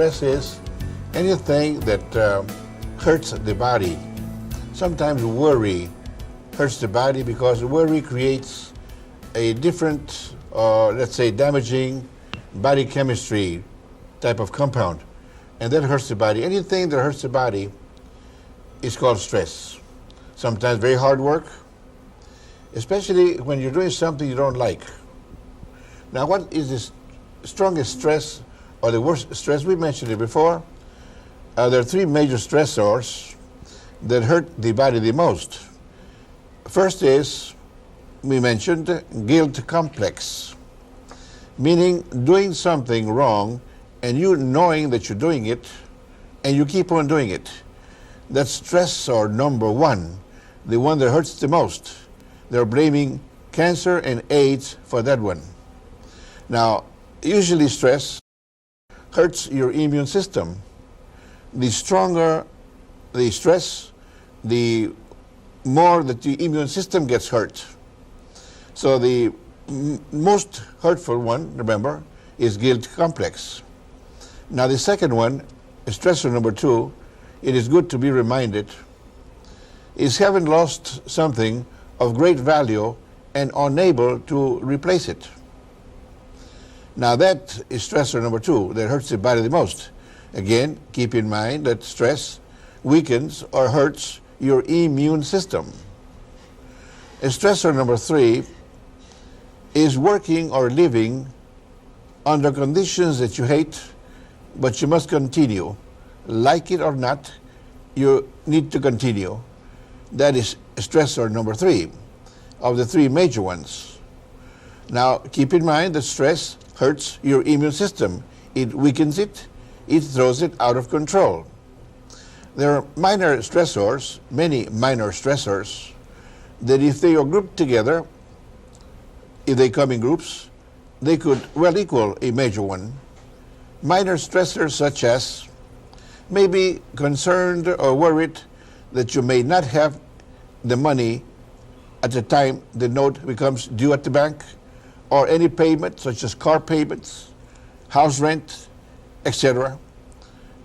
stress is anything that hurts the body. Sometimes worry hurts the body because worry creates a different, let's say, damaging body chemistry type of compound, and that hurts the body. Anything that hurts the body is called stress. Sometimes very hard work, especially when you're doing something you don't like. Now, what is the strongest stress or the worst stress? We mentioned it before. There are three major stressors that hurt the body the most. First is, we mentioned, guilt complex, meaning doing something wrong and you knowing that you're doing it and you keep on doing it. That's stressor number one, the one that hurts the most. They're blaming cancer and AIDS for that one. Now, usually stress hurts your immune system. The stronger the stress, the more that the immune system gets hurt. So the most hurtful one, remember, is guilt complex. Now the second one, stressor number two, it is good to be reminded, is having lost something of great value and unable to replace it. Now that is stressor number two that hurts the body the most. Again, keep in mind that stress weakens or hurts your immune system. Stressor number three is working or living under conditions that you hate, but you must continue. Like it or not, you need to continue. That is stressor number three of the three major ones. Now, keep in mind that stress hurts your immune system. It weakens it, it throws it out of control. There are minor stressors, many minor stressors, that if they are grouped together, if they come in groups, they could well equal a major one. Minor stressors such as maybe concerned or worried that you may not have the money at the time the note becomes due at the bank, or any payment such as car payments, house rent, etc.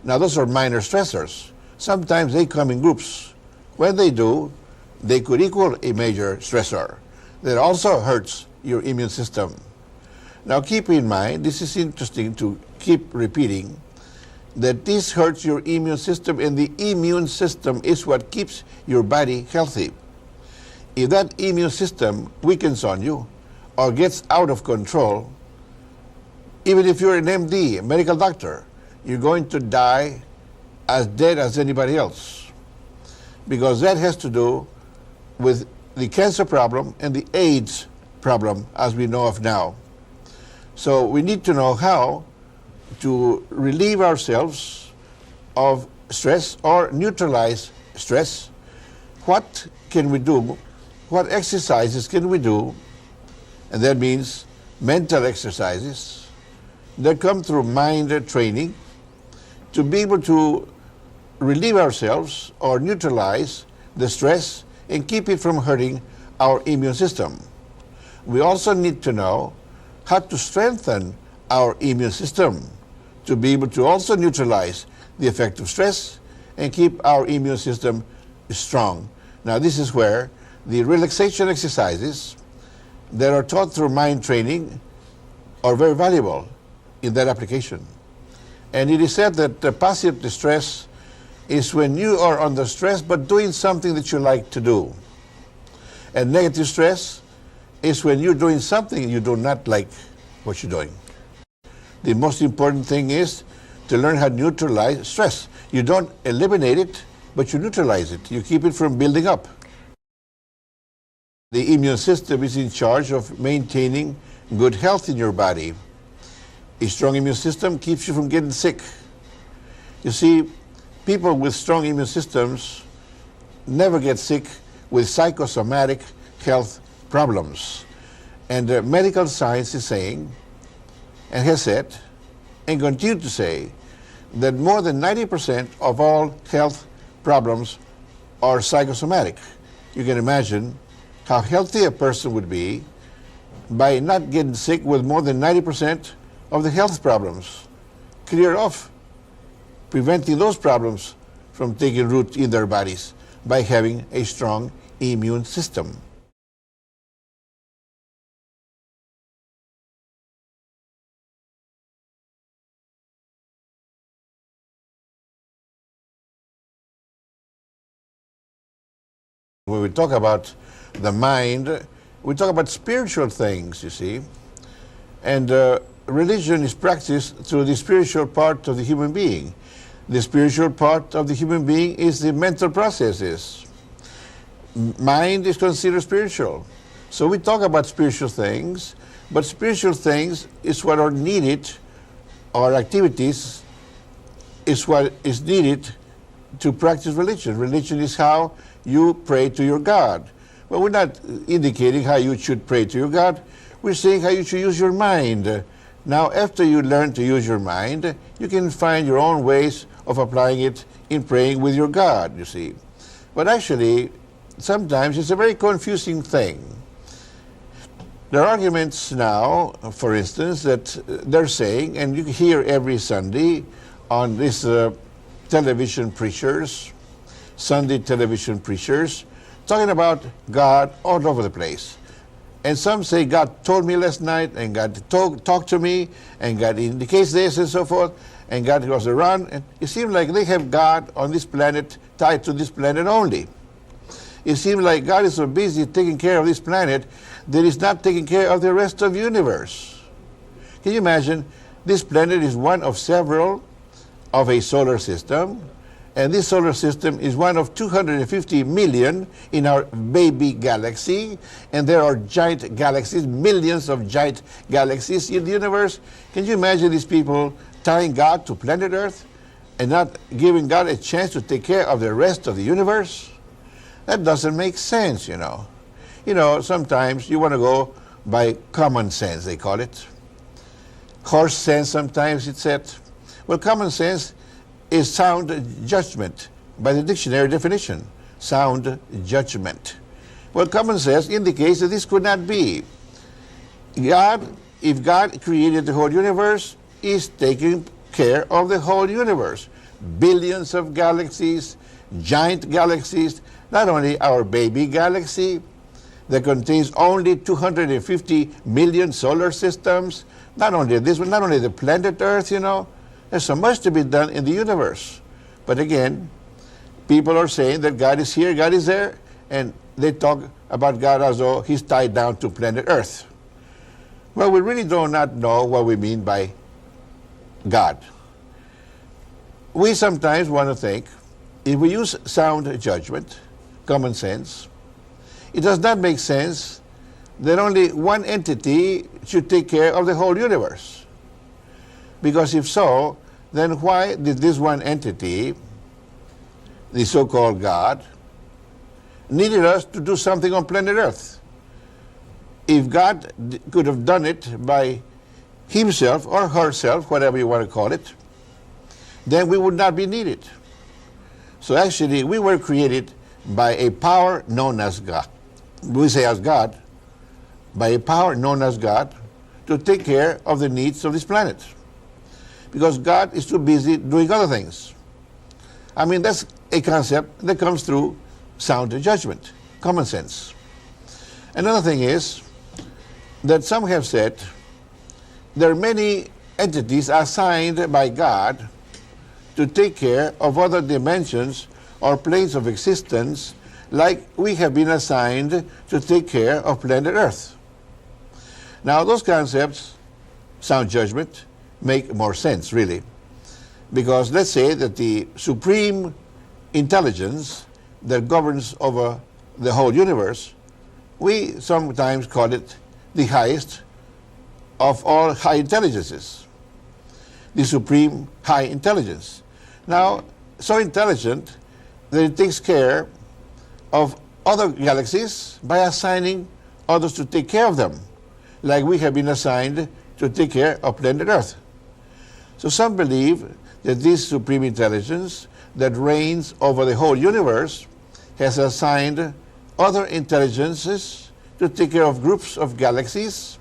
Now those are minor stressors. Sometimes they come in groups. When they do, they could equal a major stressor that also hurts your immune system. Now keep in mind, this is interesting to keep repeating, that this hurts your immune system, and the immune system is what keeps your body healthy. If that immune system weakens on you or gets out of control, even if you're an MD, a medical doctor, you're going to die as dead as anybody else, because that has to do with the cancer problem and the AIDS problem as we know of now. So we need to know how to relieve ourselves of stress or neutralize stress. What can we do? What exercises can we do? And that means mental exercises that come through mind training to be able to relieve ourselves or neutralize the stress and keep it from hurting our immune system. We also need to know how to strengthen our immune system to be able to also neutralize the effect of stress and keep our immune system strong. Now this is where the relaxation exercises that are taught through mind training are very valuable in that application. And it is said that passive distress is when you are under stress but doing something that you like to do. And negative stress is when you're doing something you do not like what you're doing. The most important thing is to learn how to neutralize stress. You don't eliminate it, but you neutralize it. You keep it from building up. The immune system is in charge of maintaining good health in your body. A strong immune system keeps you from getting sick. You see, people with strong immune systems never get sick with psychosomatic health problems. And medical science is saying, and has said, and continue to say, that more than 90% of all health problems are psychosomatic. You can imagine how healthy a person would be by not getting sick with more than 90% of the health problems cleared off. preventing those problems from taking root in their bodies by having a strong immune system. When we talk about the mind, we talk about spiritual things, you see. And religion is practiced through the spiritual part of the human being. The spiritual part of the human being is the mental processes. Mind is considered spiritual. So we talk about spiritual things, but spiritual things is what are needed, or activities is what is needed to practice religion. Religion is how you pray to your God. Well, we're not indicating how you should pray to your God. We're saying how you should use your mind. Now, after you learn to use your mind, you can find your own ways of applying it in praying with your God, you see. But actually, sometimes it's a very confusing thing. There are arguments now, for instance, that they're saying, and you hear every Sunday on these television preachers, Sunday television preachers, talking about God all over the place. And some say, God told me last night, and God talked to me, and God indicates this and so forth, and God goes around. And it seems like they have God on this planet, tied to this planet only. It seems like God is so busy taking care of this planet that He's not taking care of the rest of the universe. Can you imagine? This planet is one of several of a solar system, and this solar system is one of 250 million in our baby galaxy, and there are giant galaxies, millions of giant galaxies in the universe. Can you imagine these people tying God to planet Earth and not giving God a chance to take care of the rest of the universe? That doesn't make sense, you know. You know, sometimes you want to go by common sense, they call it. Horse sense, sometimes it's said. Well, common sense is sound judgment by the dictionary definition. Sound judgment. Well, common sense indicates that this could not be. God, if God created the whole universe, is taking care of the whole universe. Billions of galaxies, giant galaxies, not only our baby galaxy that contains only 250 million solar systems, not only this one, not only the planet Earth, you know. There's so much to be done in the universe. But again, people are saying that God is here, God is there, and they talk about God as though He's tied down to planet Earth. Well, we really do not know what we mean by God. We sometimes want to think, if we use sound judgment, common sense, it does not make sense that only one entity should take care of the whole universe. Because if so, then why did this one entity, the so-called God, needed us to do something on planet Earth? If God could have done it by Himself or herself, whatever you want to call it, then we would not be needed. So actually, we were created by a power known as God. We say as God, by a power known as God, to take care of the needs of this planet. Because God is too busy doing other things. I mean, that's a concept that comes through sound judgment, common sense. Another thing is that some have said there are many entities assigned by God to take care of other dimensions or planes of existence, like we have been assigned to take care of planet Earth. Now, those concepts, sound judgment, make more sense, really. Because let's say that the supreme intelligence that governs over the whole universe, we sometimes call it the highest of all high intelligences, the supreme high intelligence. Now, so intelligent that it takes care of other galaxies by assigning others to take care of them, like we have been assigned to take care of planet Earth. So some believe that this supreme intelligence that reigns over the whole universe has assigned other intelligences to take care of groups of galaxies,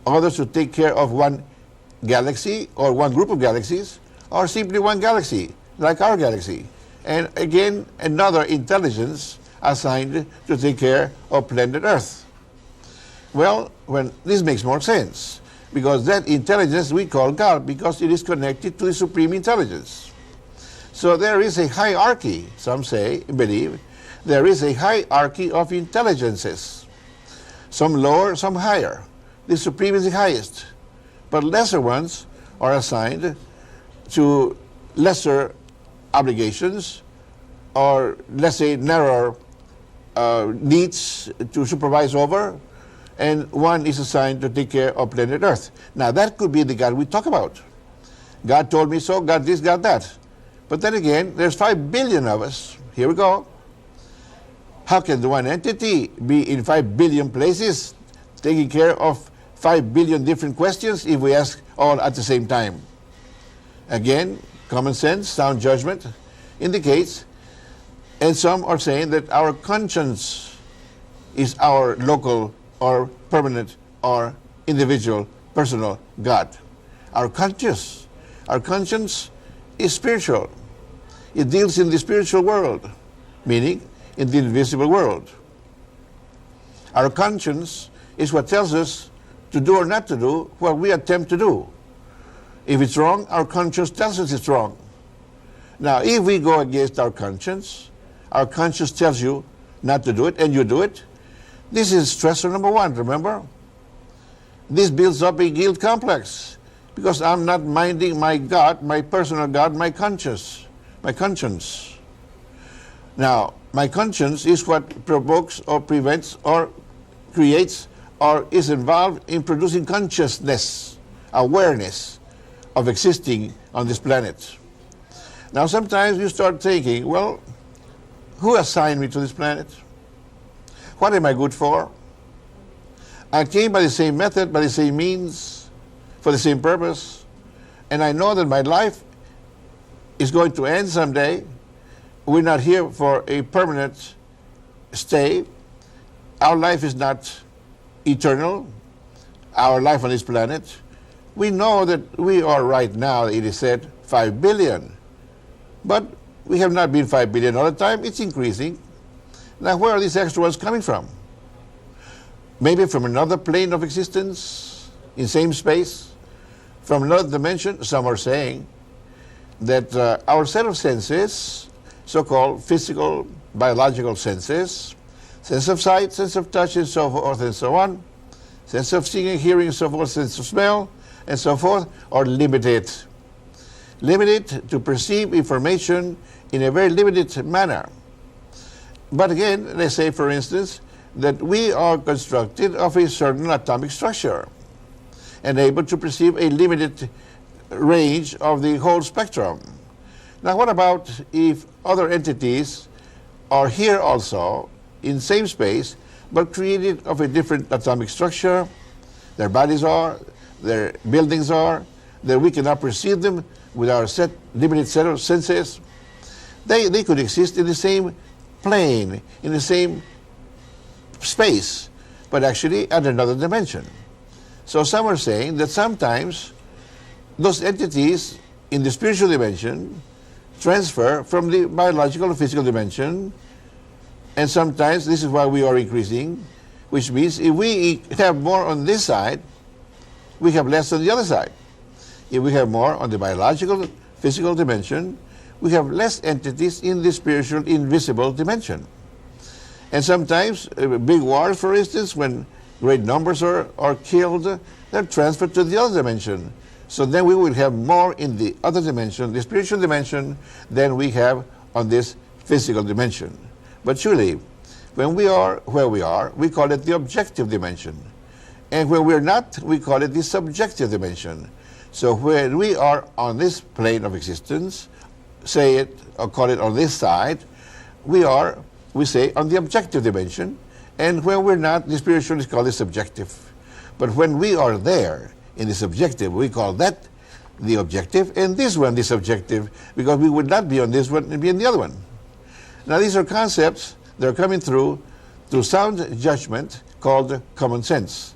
others to take care of one galaxy or one group of galaxies, or simply one galaxy, like our galaxy. And again, another intelligence assigned to take care of planet Earth. Well, when this makes more sense, because that intelligence we call God, because it is connected to the supreme intelligence. So there is a hierarchy, some say, believe, there is a hierarchy of intelligences. Some lower, some higher. The supreme is the highest. But lesser ones are assigned to lesser obligations, or let's say narrower needs to supervise over, and one is assigned to take care of planet Earth. Now that could be the God we talk about. God told me so, God this, God that. But then again, there's 5 billion of us. Here we go. How can the one entity be in 5 billion places, taking care of 5 billion different questions if we ask all at the same time? Again, common sense, sound judgment indicates, and some are saying that our conscience is our local or permanent or individual personal God. Our conscience is spiritual. It deals in the spiritual world, meaning in the invisible world. Our conscience is what tells us to do or not to do what we attempt to do. If it's wrong, our conscience tells us it's wrong. Now, if we go against our conscience tells you not to do it, and you do it, this is stressor number 1, remember? This builds up a guilt complex, because I'm not minding my God, my personal God, my conscience. Now, my conscience is what provokes or prevents or creates or is involved in producing consciousness, awareness of existing on this planet. Now, sometimes you start thinking, well, who assigned me to this planet? What am I good for? I came by the same method, by the same means, for the same purpose, and I know that my life is going to end someday. We're not here for a permanent stay. Our life is not eternal, our life on this planet. We know that we are right now, it is said, 5 billion. But we have not been 5 billion all the time. It's increasing. Now, where are these extra ones coming from? Maybe from another plane of existence, in same space, from another dimension. Some are saying that our set of senses, so-called physical, biological senses, sense of sight, sense of touch, and so forth and so on, sense of seeing, hearing, and so forth, sense of smell, and so forth, are limited. Limited to perceive information in a very limited manner. But again, let's say, for instance, that we are constructed of a certain atomic structure and able to perceive a limited range of the whole spectrum. Now, what about if other entities are here also in same space, but created of a different atomic structure? Their bodies are, their buildings are, that we cannot perceive them with our limited set of senses. They could exist in the same plane, in the same space, but actually at another dimension. So some are saying that sometimes those entities in the spiritual dimension transfer from the biological and physical dimension, and sometimes this is why we are increasing, which means if we have more on this side, we have less on the other side. If we have more on the biological, physical dimension, we have less entities in the spiritual, invisible dimension. And sometimes, big wars, for instance, when great numbers are killed, they're transferred to the other dimension. So then we will have more in the other dimension, the spiritual dimension, than we have on this physical dimension. But surely, when we are where we are, we call it the objective dimension. And when we're not, we call it the subjective dimension. So when we are on this plane of existence, say it or call it on this side, we say on the objective dimension, and when we're not, the spiritual is called the subjective. But when we are there in the subjective, we call that the objective, and this one the subjective, because we would not be on this one and be in the other one. Now these are concepts that are coming through sound judgment called common sense,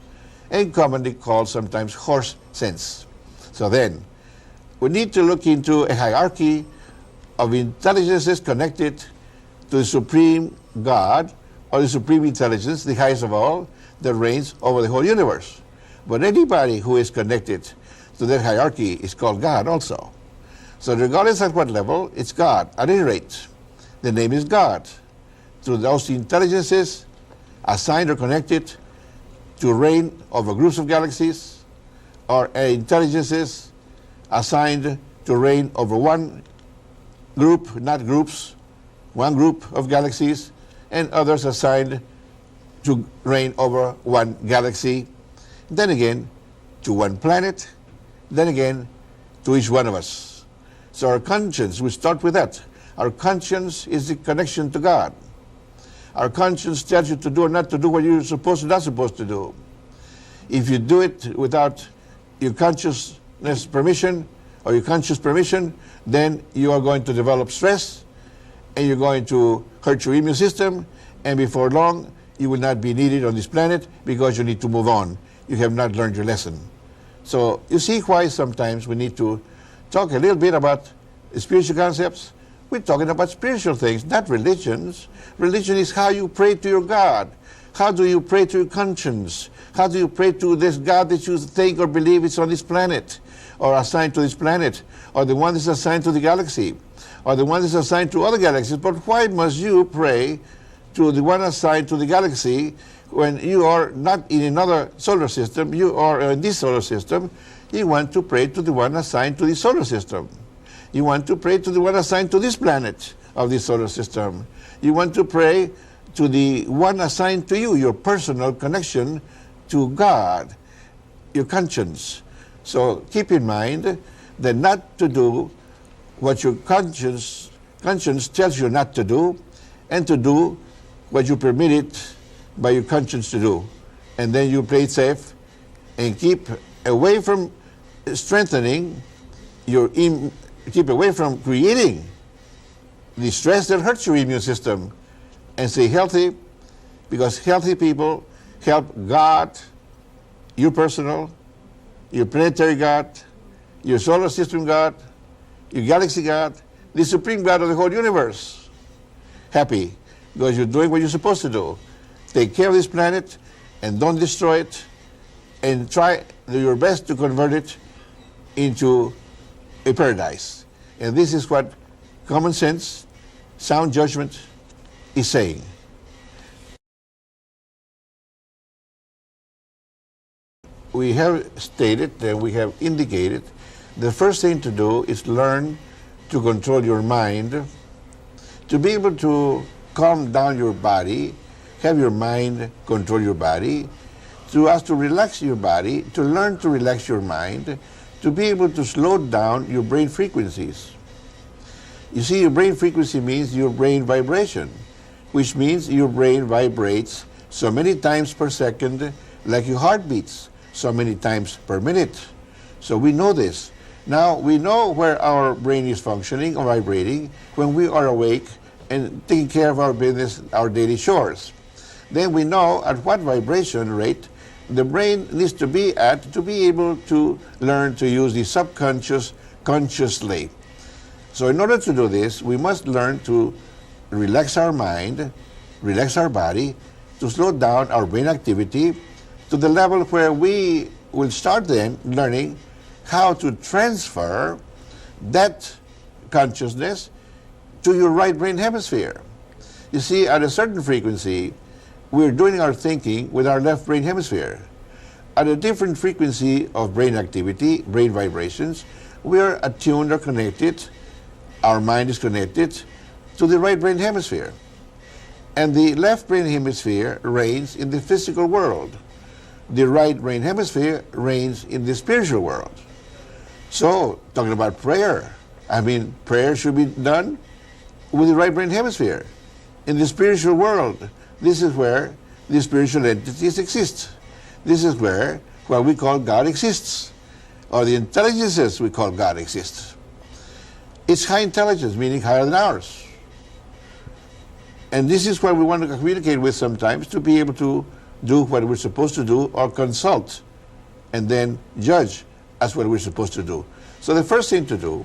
and commonly called sometimes horse sense. So then, we need to look into a hierarchy of intelligences connected to the supreme God, or the supreme intelligence, the highest of all, that reigns over the whole universe. But anybody who is connected to that hierarchy is called God also. So regardless at what level, it's God. At any rate, the name is God. To those intelligences assigned or connected to reign over groups of galaxies, or intelligences assigned to reign over one group, not groups, one group of galaxies, and others assigned to reign over one galaxy, then again to one planet, then again to each one of us. So our conscience, we start with that. Our conscience is the connection to God. Our conscience tells you to do or not to do what you're supposed or not supposed to do. If you do it without your consciousness permission, or your conscious permission, then you are going to develop stress, and you're going to hurt your immune system, and before long, you will not be needed on this planet because you need to move on. You have not learned your lesson. So you see why sometimes we need to talk a little bit about spiritual concepts. We're talking about spiritual things, not religions. Religion is how you pray to your God. How do you pray to your conscience? How do you pray to this God that you think or believe is on this planet, or assigned to this planet, or the one that's assigned to the galaxy, or the one that's assigned to other galaxies? But why must you pray to the one assigned to the galaxy when you are not in another solar system, you are in this solar system? You want to pray to the one assigned to the solar system. You want to pray to the one assigned to this planet of the solar system. You want to pray to the one assigned to you, your personal connection to God, your conscience. So keep in mind that not to do what your conscience tells you not to do, and to do what you permit it by your conscience to do. And then you play it safe and keep away from strengthening keep away from creating the stress that hurts your immune system, and stay healthy, because healthy people help God, your personal, your planetary God, your solar system God, your galaxy God, the supreme God of the whole universe. Happy, because you're doing what you're supposed to do. Take care of this planet and don't destroy it, and try your best to convert it into a paradise. And this is what common sense, sound judgment is saying. We have stated and we have indicated the first thing to do is learn to control your mind, to be able to calm down your body, have your mind control your body, to ask to relax your body, to learn to relax your mind, to be able to slow down your brain frequencies. You see, your brain frequency means your brain vibration, which means your brain vibrates so many times per second, like your heart beats so many times per minute. So we know this. Now we know where our brain is functioning or vibrating when we are awake and taking care of our business, our daily chores. Then we know at what vibration rate the brain needs to be at to be able to learn to use the subconscious consciously. So in order to do this, we must learn to relax our mind, relax our body, to slow down our brain activity to the level where we will start then learning how to transfer that consciousness to your right brain hemisphere. You see, at a certain frequency, we're doing our thinking with our left brain hemisphere. At a different frequency of brain activity, brain vibrations, we are attuned or connected, our mind is connected to the right brain hemisphere. And the left brain hemisphere reigns in the physical world. The right brain hemisphere reigns in the spiritual world. So, talking about prayer, prayer should be done with the right brain hemisphere. In the spiritual world, this is where the spiritual entities exist. This is where what we call God exists, or the intelligences we call God exists. It's high intelligence, meaning higher than ours. And this is what we want to communicate with sometimes, to be able to do what we're supposed to do, or consult and then judge That's what we're supposed to do. So the first thing to do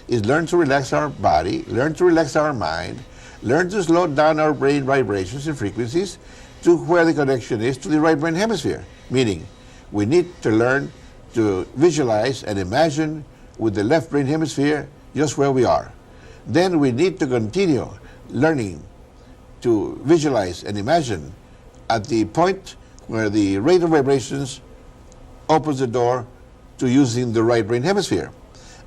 is learn to relax our body, learn to relax our mind, learn to slow down our brain vibrations and frequencies to where the connection is to the right brain hemisphere. Meaning, we need to learn to visualize and imagine with the left brain hemisphere just where we are. Then we need to continue learning to visualize and imagine at the point where the rate of vibrations opens the door to using the right brain hemisphere.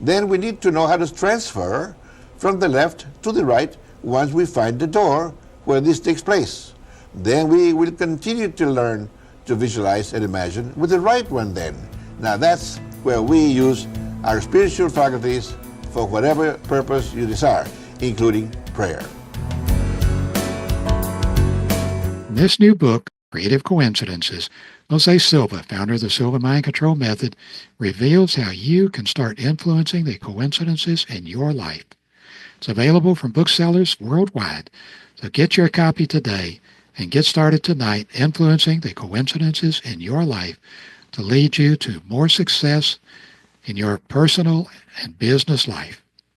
Then we need to know how to transfer from the left to the right once we find the door where this takes place. Then we will continue to learn to visualize and imagine with the right one then. Now that's where we use our spiritual faculties for whatever purpose you desire, including prayer. In this new book, Creative Coincidences, Jose Silva, founder of the Silva Mind Control Method, reveals how you can start influencing the coincidences in your life. It's available from booksellers worldwide, so get your copy today and get started tonight influencing the coincidences in your life to lead you to more success in your personal and business life.